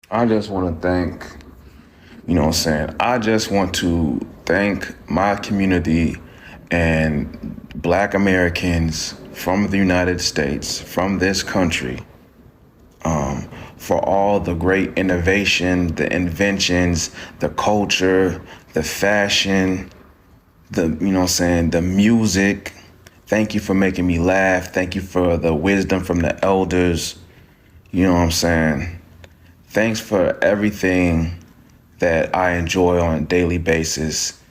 I just want to thank, what I'm saying? I just want to thank my community and Black Americans from the United States, from this country, for all the great innovation, the inventions, the culture, the fashion, the music. Thank you for making me laugh. Thank you for the wisdom from the elders. You know what I'm saying? Thanks for everything that I enjoy on a daily basis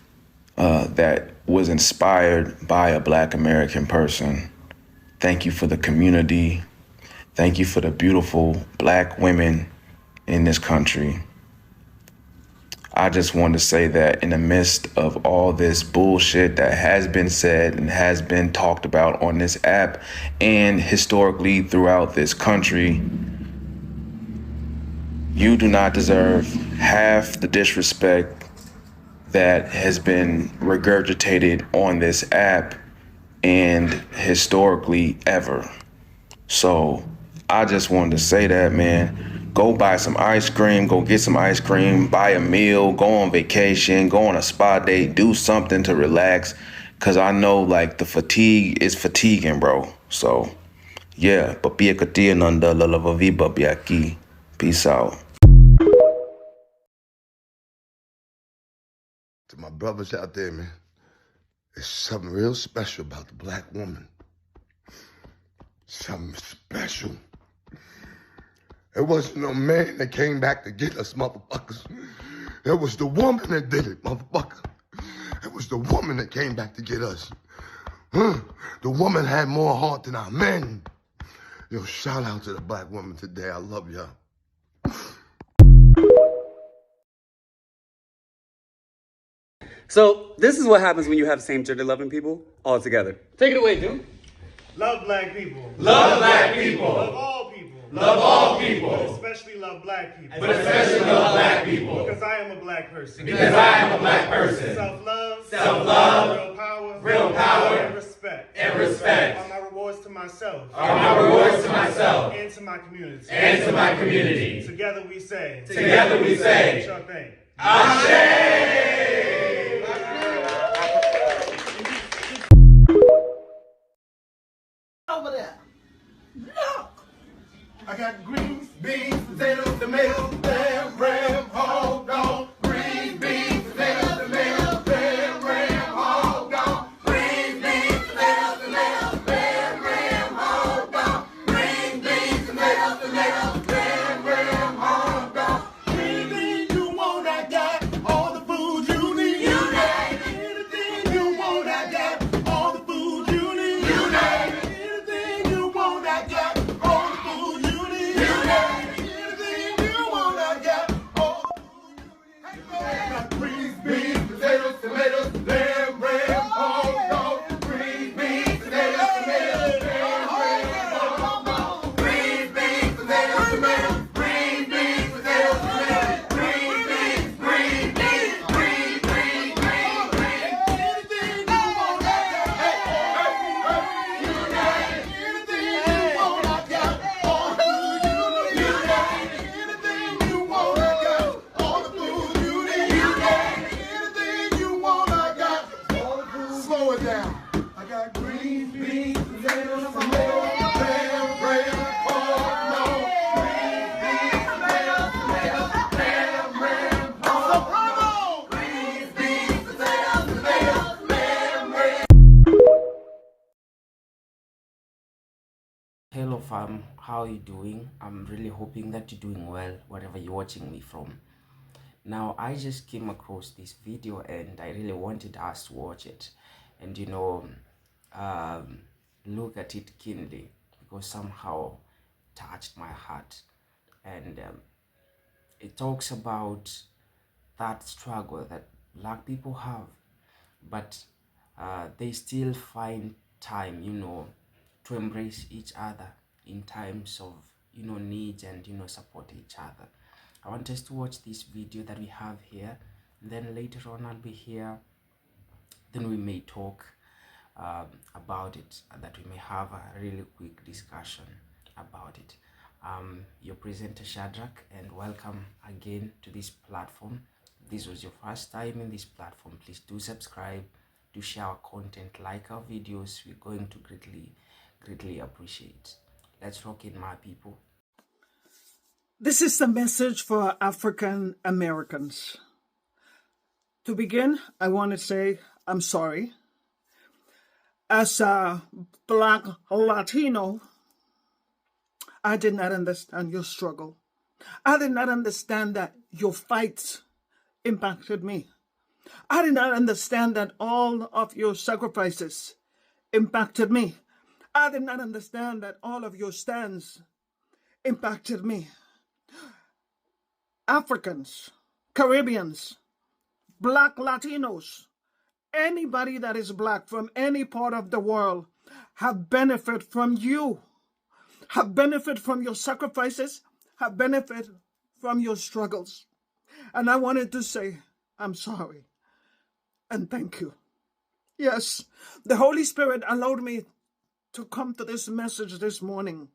that was inspired by a Black American person. Thank you for the community. Thank you for the beautiful Black women in this country. I just want to say that in the midst of all this bullshit that has been said and has been talked about on this app and historically throughout this country, you do not deserve half the disrespect that has been regurgitated on this app and historically ever. So I just wanted to say that, man. Go buy some ice cream, go get some ice cream, buy a meal, go on vacation, go on a spa date, do something to relax. Cause I know like the fatigue is fatiguing, bro. So yeah, papi katia nanda lalavavi babiaki. Peace out. To my brothers out there, man, there's something real special about the Black woman. Something special. It wasn't no man that came back to get us, motherfuckers. It was the woman that did it, motherfucker. It was the woman that came back to get us. The woman had more heart than our men. Yo, shout out to the Black woman today. I love y'all. So this is what happens when you have same-gender loving people all together. Take it away, dude. Love Black people. Love Black people. Love all people. Love all people. But especially love Black people. But especially love Black people. Because I am a Black person. Because I am a Black person. Self-love. Self-love. Real power. Real power. And respect. And respect. Are my rewards to myself. Are my rewards to myself. And to my community. And to my community. Together we say. Together we say. What y'all think? Ashe! Over there. Look! I got greens, beans, potatoes, tomatoes, lamb, ram, hog, dog. Greens, beans, potatoes, tomatoes, lamb, ram, hog, dog. Greens, beans, potatoes, tomatoes, lamb, ram, hog, dog. Greens, beans, potatoes, tomatoes, lamb, ram, hog, dog. Anything you want, I got. All the food you need. You name it. Anything you want, I got. All the food you need. You name it. Anything you want, I got. All the food you need. You name it. Anything you want, I got. All the food you need. I got greens, beans, potatoes, tomatoes, lamb, ram, hog, dog. Greens, beans, potatoes, tomatoes, lamb, ram, hog, dog. Greens, beans, potatoes, tomatoes. Greens, beans, potatoes, tomatoes. Greens, beans, green beans, green, green, green, green. Anything you want, I got. Hey, hey, you name it. Anything you want, I got. All the food you need. You name it. Anything you want, I got. All the food you need. You name it. Anything you want, I got. All the food. Slow it down. I got green beans, potatoes, tomatoes, lamb, ram, hog, dog. Green beans, potatoes, tomatoes, lamb, ram, hog, dog. Green beans, potatoes, tomatoes, lamb, ram. Hello fam, how are you doing? I'm really hoping that you're doing well wherever you're watching me from. Now I just came across this video and I really wanted us to watch it and um, look at it keenly because somehow touched my heart, and it talks about that struggle that Black people have, but they still find time, to embrace each other in times of, needs and, support each other. I want us to watch this video that we have here, and then later on I'll be here, then we may talk about it, that we may have a really quick discussion about it. Your presenter Shadrach, and welcome again to this platform. If this was your first time in this platform, please do subscribe, do share our content, like our videos. We're going to greatly appreciate. Let's rock it, my people. This is the message for African Americans. To begin, I want to say I'm sorry. As a Black Latino, I did not understand your struggle. I did not understand that your fights impacted me. I did not understand that all of your sacrifices impacted me. I did not understand that all of your stands impacted me. Africans, Caribbeans, Black Latinos, anybody that is Black from any part of the world have benefit from you, have benefit from your sacrifices, have benefit from your struggles. And I wanted to say, I'm sorry and thank you. Yes, the Holy Spirit allowed me to come to this message this morning,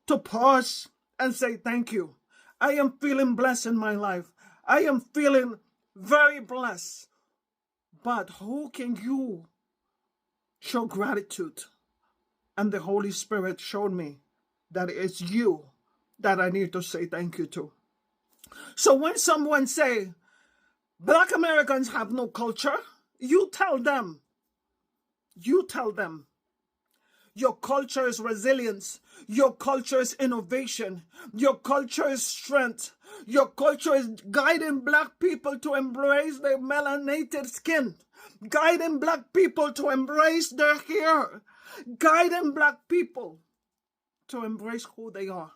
to pause and say thank you. I am feeling blessed in my life. I am feeling very blessed. But who can you show gratitude? And the Holy Spirit showed me that it's you that I need to say thank you to. So when someone say, Black Americans have no culture, you tell them, your culture is resilience. Your culture is innovation. Your culture is strength. Your culture is guiding Black people to embrace their melanated skin. Guiding Black people to embrace their hair. Guiding Black people to embrace who they are.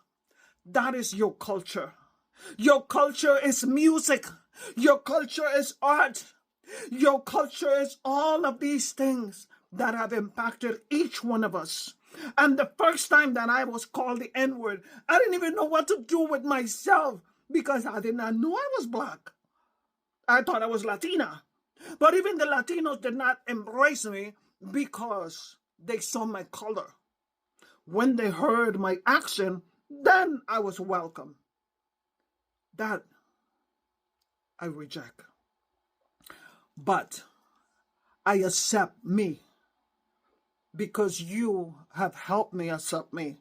That is your culture. Your culture is music. Your culture is art. Your culture is all of these things that have impacted each one of us. And the first time that I was called the N-word, I didn't even know what to do with myself because I did not know I was Black. I thought I was Latina. But even the Latinos did not embrace me because they saw my color. When they heard my accent, then I was welcome. That I reject. But I accept me because you have helped me accept me.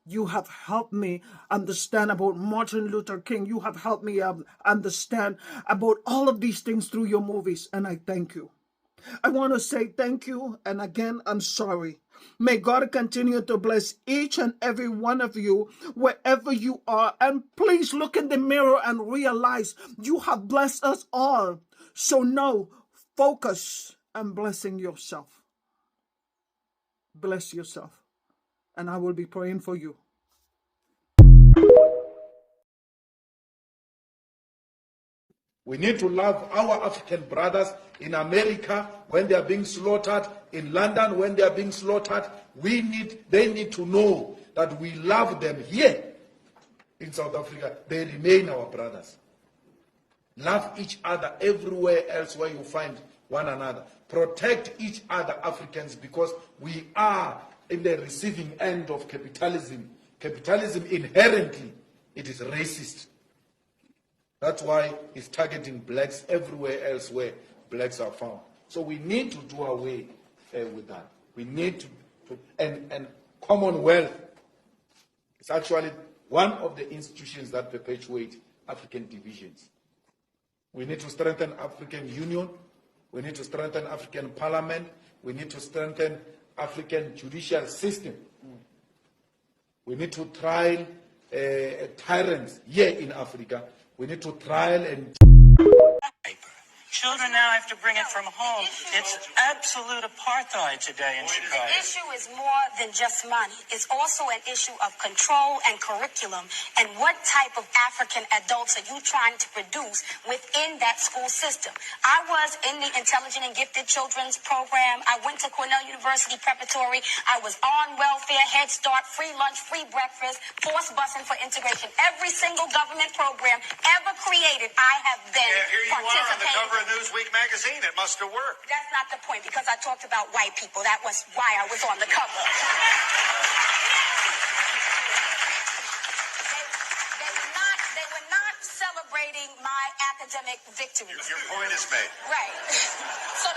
You have helped me understand about Martin Luther King. You have helped me understand about all of these things through your movies, and I thank you. I want to say thank you, and again, I'm sorry. May God continue to bless each and every one of you wherever you are. And please look in the mirror and realize you have blessed us all. So now, focus on blessing yourself. Bless yourself. And I will be praying for you. We need to love our African brothers in America when they are being slaughtered, in London when they are being slaughtered. They need to know that we love them here in South Africa. They remain our brothers. Love each other everywhere else where you find one another. Protect each other, Africans, because we are in the receiving end of capitalism. Capitalism inherently, it is racist. That's why it's targeting blacks everywhere else where blacks are found. So we need to do away with that. We need to and Commonwealth is actually one of the institutions that perpetuate African divisions. We need to strengthen African Union. We need to strengthen African Parliament. We need to strengthen African judicial system. We need to trial tyrants here in Africa. We need to trial and... Children now have to bring it from home. It's absolute apartheid today in Chicago. The issue is more than just money. It's also an issue of control and curriculum. And what type of African adults are you trying to produce within that school system? I was in the Intelligent and Gifted Children's program. I went to Cornell University Preparatory. I was on welfare, Head Start, free lunch, free breakfast, forced busing for integration. Every single government program ever created, I have been here you are on participating. the cover of Newsweek magazine. It must have worked. That's not the point, because I talked about white people. That was why I was on the cover. celebrating my academic victories. Your point is made. Right. So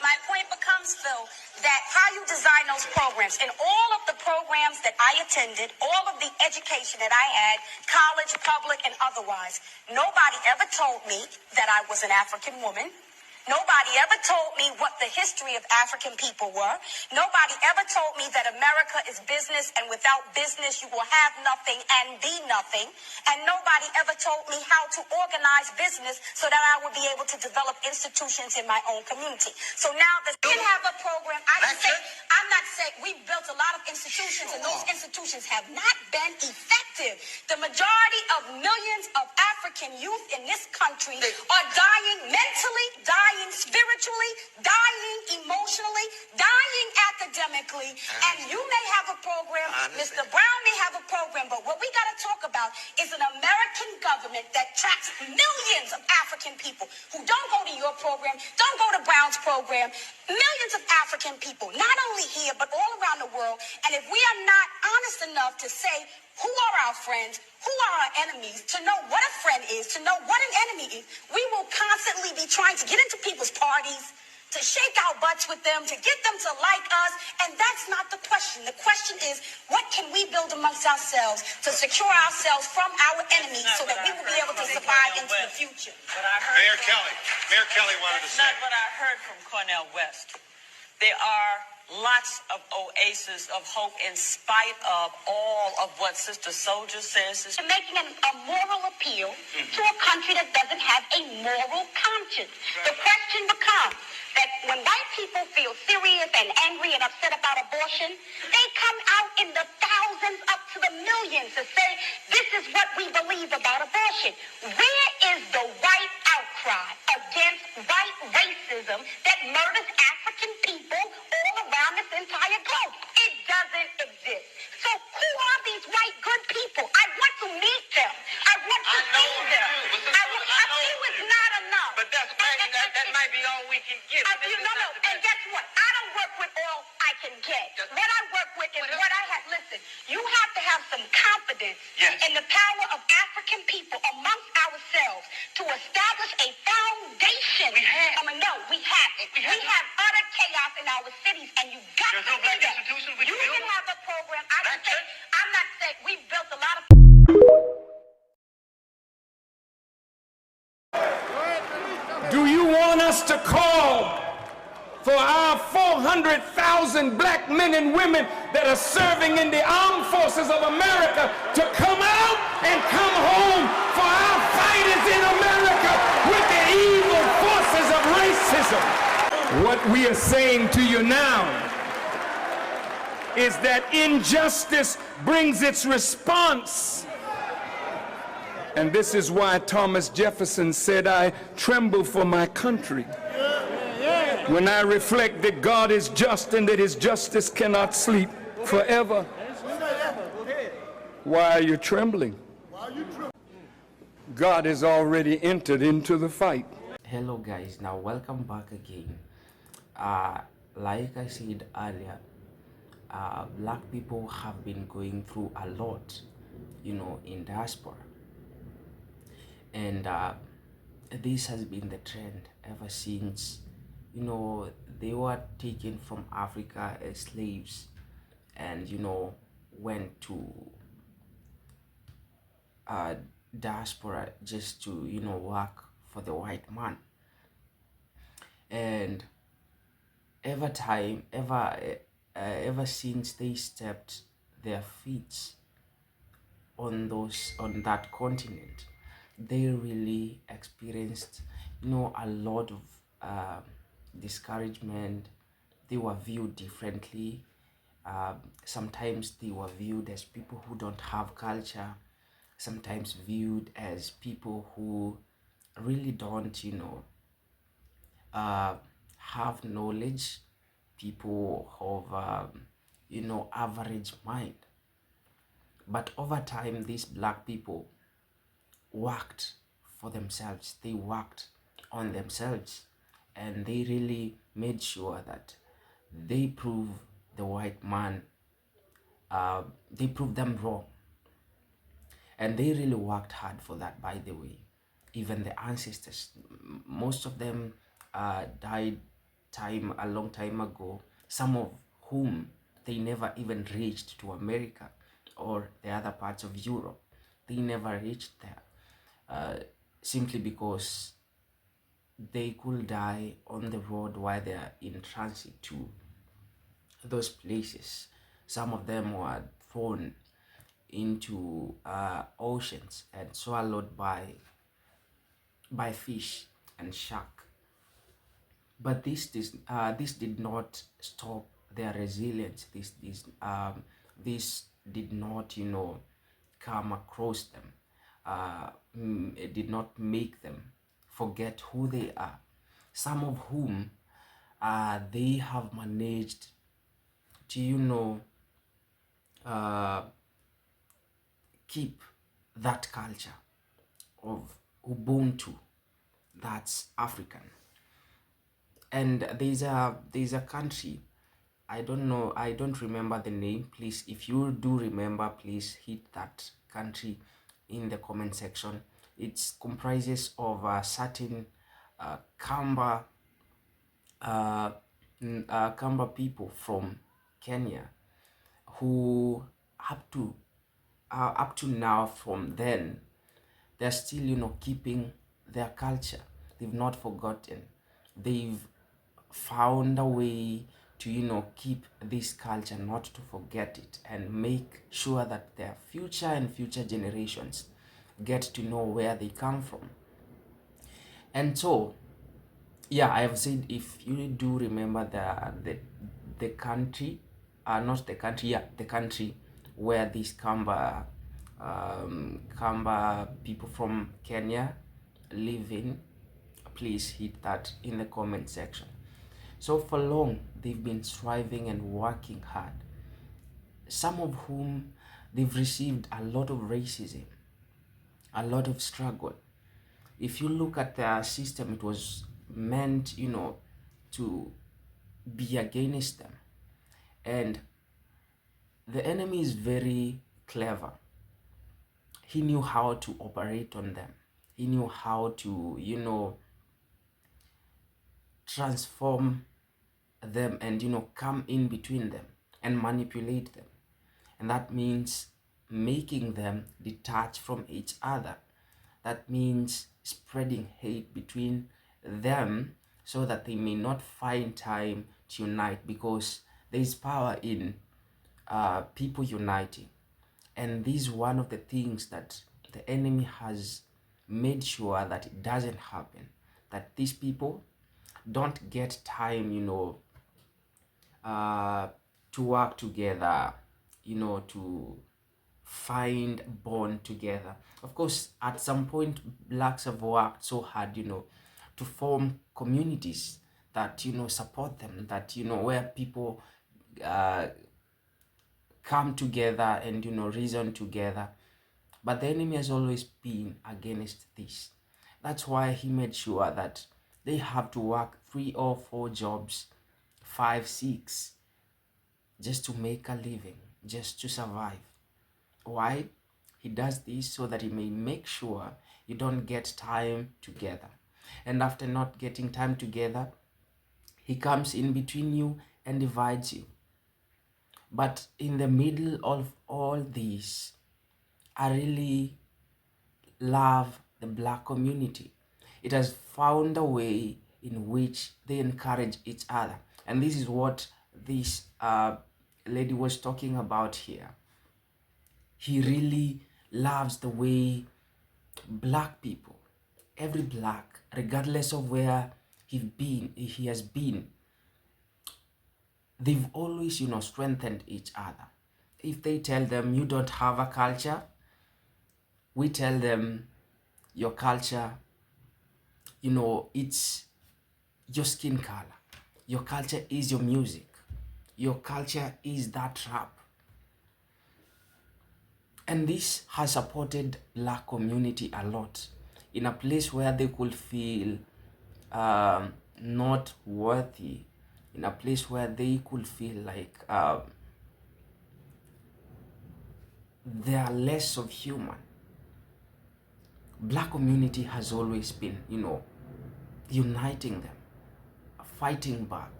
my point becomes, Phil, that how you design those programs and all of the programs that I attended, all of the education that I had, college, public, and otherwise, nobody ever told me that I was an African woman. Nobody ever told me what the history of African people were. Nobody ever told me that America is business and without business you will have nothing and be nothing. And nobody ever told me how to organize business so that I would be able to develop institutions in my own community. So now the can have a program. I'm not saying we built a lot of institutions and those institutions have not been effective. The majority of millions of African youth in this country are dying mentally, dying spiritually, dying emotionally, dying academically, and you may have a program, Mr. Brown may have a program, but what we got to talk about is an American government that tracks millions of African people who don't go to your program, don't go to Brown's program, millions of African people, not only here, but all around the world, and if we are not honest enough to say who are our friends, who are our enemies, to know what a friend is, to know what an enemy is, we will constantly be trying to get into people's parties, to shake our butts with them, to get them to like us, and that's not the question. The question is, what can we build amongst ourselves to secure ourselves from our enemies so that we will be able to survive into the future? Mayor Kelly wanted to say. That's not what I heard from Cornel West. There are lots of oases of hope in spite of all of what Sister Soldier says. Making a moral appeal to a country that doesn't have a moral conscience. The question becomes that when white people feel serious and angry and upset about abortion, they come out in the thousands up to the millions to say, this is what we believe about abortion. Where is the white outcry against white racism that murders African people all around this entire globe? It doesn't exist. So who are these white good people? I want to meet them. I want to see them. I feel it's not enough. But that might be all we can get. And guess what? I don't work with all I can get. What I work with is what I have. Listen, you have to have some confidence in the power of African people amongst ourselves to establish a foundation. We have utter chaos in our cities, and you got to do that. You can have a program. I'm not saying we built a lot of. Do you want us to call for our 400,000 black men and women that are serving in the armed forces of America to come out and come home? For our fight is in America with the evil forces of racism. What we are saying to you now is that injustice brings its response. And this is why Thomas Jefferson said, I tremble for my country when I reflect that God is just and that his justice cannot sleep forever. Why are you trembling? God has already entered into the fight. Hello guys, now welcome back again. Like I said earlier, black people have been going through a lot, in diaspora. And this has been the trend ever since, they were taken from Africa as slaves and, went to diaspora just to, work for the white man. And ever since they stepped their feet on that continent, they really experienced, a lot of discouragement. They were viewed differently. Sometimes they were viewed as people who don't have culture. Sometimes viewed as people who really don't, have knowledge. People of, average mind. But over time, these black people worked for themselves. They worked on themselves, and they really made sure that they prove the white man, they proved them wrong. And they really worked hard for that, by the way. Even the ancestors, most of them died a long time ago, some of whom they never even reached to America or the other parts of Europe. They never reached there, simply because they could die on the road while they are in transit to those places. Some of them were thrown into oceans and swallowed by fish and shark. But this did not stop their resilience. This did not, come across them. It did not make them forget who they are. Some of whom they have managed to, keep that culture of Ubuntu, that's African. And there's a country, I don't remember the name. Please, if you do remember, please hit that country in the comment section. It comprises of a certain Kamba people from Kenya, who up to now, from then, they're still keeping their culture. They've not forgotten. They've found a way to keep this culture, not to forget it, and make sure that their future generations get to know where they come from. And so, yeah, I have said, if you do remember the country, not the country, yeah, the country where these Kamba people from Kenya live in, please hit that in the comment section. So for long, they've been striving and working hard, some of whom they've received a lot of racism, a lot of struggle. If you look at their system, it was meant, to be against them. And the enemy is very clever. He knew how to operate on them. He knew how to, transform them and, come in between them and manipulate them. And that means making them detach from each other. That means spreading hate between them so that they may not find time to unite, because there is power in people uniting. And this is one of the things that the enemy has made sure that it doesn't happen, that these people don't get time, to work together, to find bond together. Of course, at some point, blacks have worked so hard, to form communities that, support them, that, where people come together and, reason together. But the enemy has always been against this. That's why he made sure that they have to work 3 or 4 jobs, 5, 6, just to make a living, just to survive. Why? He does this so that he may make sure you don't get time together. And after not getting time together, he comes in between you and divides you. But in the middle of all this, I really love the black community. It has found a way in which they encourage each other. And this is what this lady was talking about here. He really loves the way black people, every black, regardless of where he has been, they've always, strengthened each other. If they tell them you don't have a culture, we tell them your culture, it's your skin color. Your culture is your music. Your culture is that rap. And this has supported black community a lot. In a place where they could feel not worthy, in a place where they could feel like they are less of human, Black community has always been, uniting them, fighting back,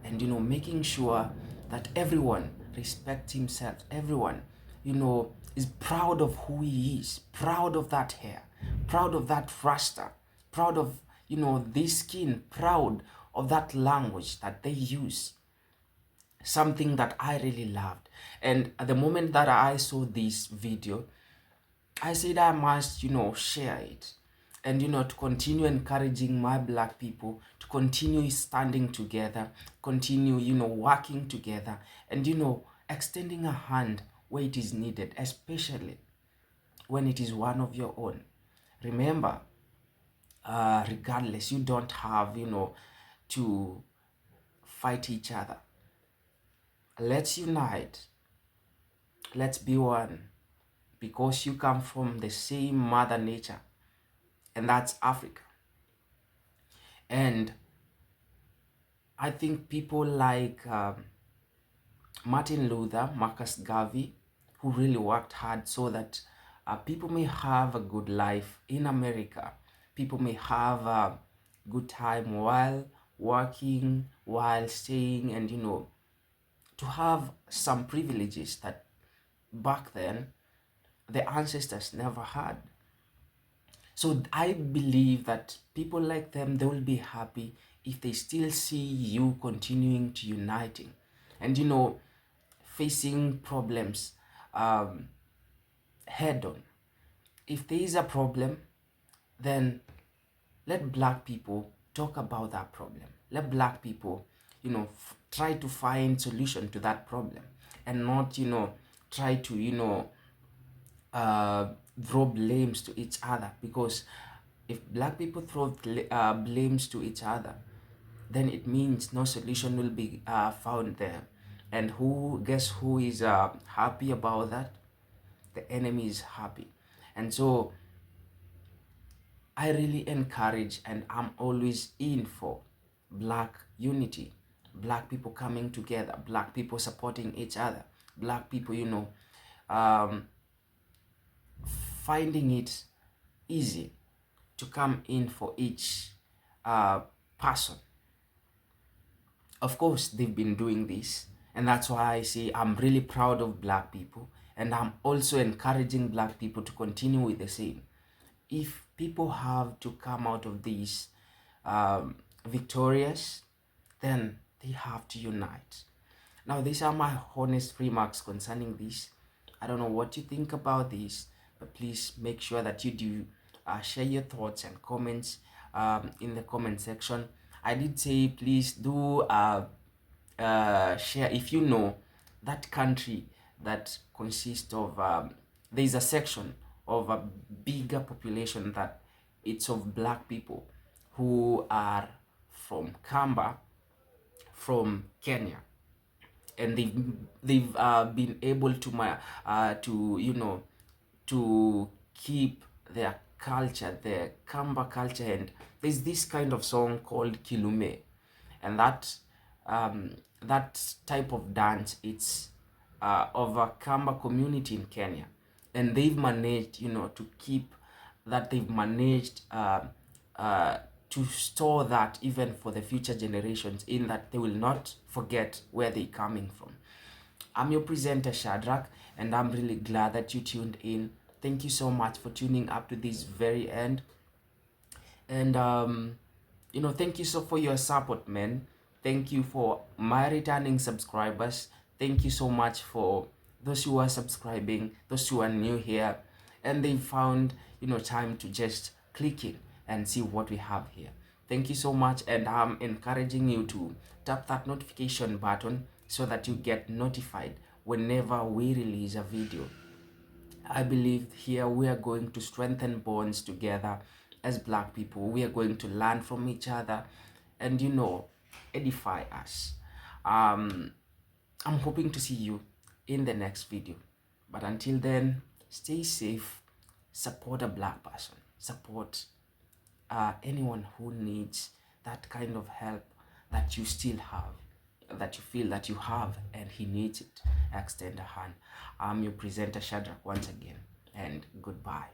and, making sure that everyone respects himself. Everyone, is proud of who he is, proud of that hair, proud of that rasta, proud of, this skin, proud of that language that they use. Something that I really loved. And at the moment that I saw this video, I said I must, share it. And, to continue encouraging my Black people, to continue standing together, continue, working together, and, extending a hand where it is needed, especially when it is one of your own. Remember, regardless, you don't have, to fight each other. Let's unite. Let's be one. Because you come from the same mother nature. And that's Africa. And I think people like Martin Luther, Marcus Garvey, who really worked hard so that people may have a good life in America. People may have a good time while working, while staying, and, to have some privileges that back then the ancestors never had. So I believe that people like them, they will be happy if they still see you continuing to uniting and, facing problems head on. If there is a problem, then let Black people talk about that problem. Let Black people, try to find solution to that problem, and not, try to, throw blames to each other. Because if Black people throw blames to each other, then it means no solution will be found there. And who is happy about that? The enemy is happy. And so I really encourage, and I'm always in for Black unity, Black people coming together, Black people supporting each other, Black people, finding it easy to come in for each person. Of course, they've been doing this, and that's why I say I'm really proud of Black people, and I'm also encouraging Black people to continue with the same. If people have to come out of this victorious, then they have to unite. Now, these are my honest remarks concerning this. I don't know what you think about this, but please make sure that you do share your thoughts and comments in the comment section. I did say please do share if you know that country that consists of there's a section of a bigger population that it's of Black people who are from Kamba, from Kenya, and they've been able to keep their culture, their Kamba culture. And there's this kind of song called Kilume, and that type of dance, it's of a Kamba community in Kenya, and they've managed to keep that. They've managed to store that even for the future generations, in that they will not forget where they're coming from. I'm your presenter Shadrach, and I'm really glad that you tuned in. Thank you so much for tuning up to this very end. And thank you so for your support, man. Thank you for my returning subscribers. Thank you so much for those who are subscribing, those who are new here, and they found time to just click in and see what we have here. Thank you so much, and I'm encouraging you to tap that notification button so that you get notified whenever we release a video. I believe here we are going to strengthen bonds together as Black people. We are going to learn from each other and edify us. I'm hoping to see you in the next video, but until then, stay safe, support a Black person, support anyone who needs that kind of help that you still have, that you feel that you have and he needs it. Extend a hand. I'm your presenter Shadrach once again, and goodbye.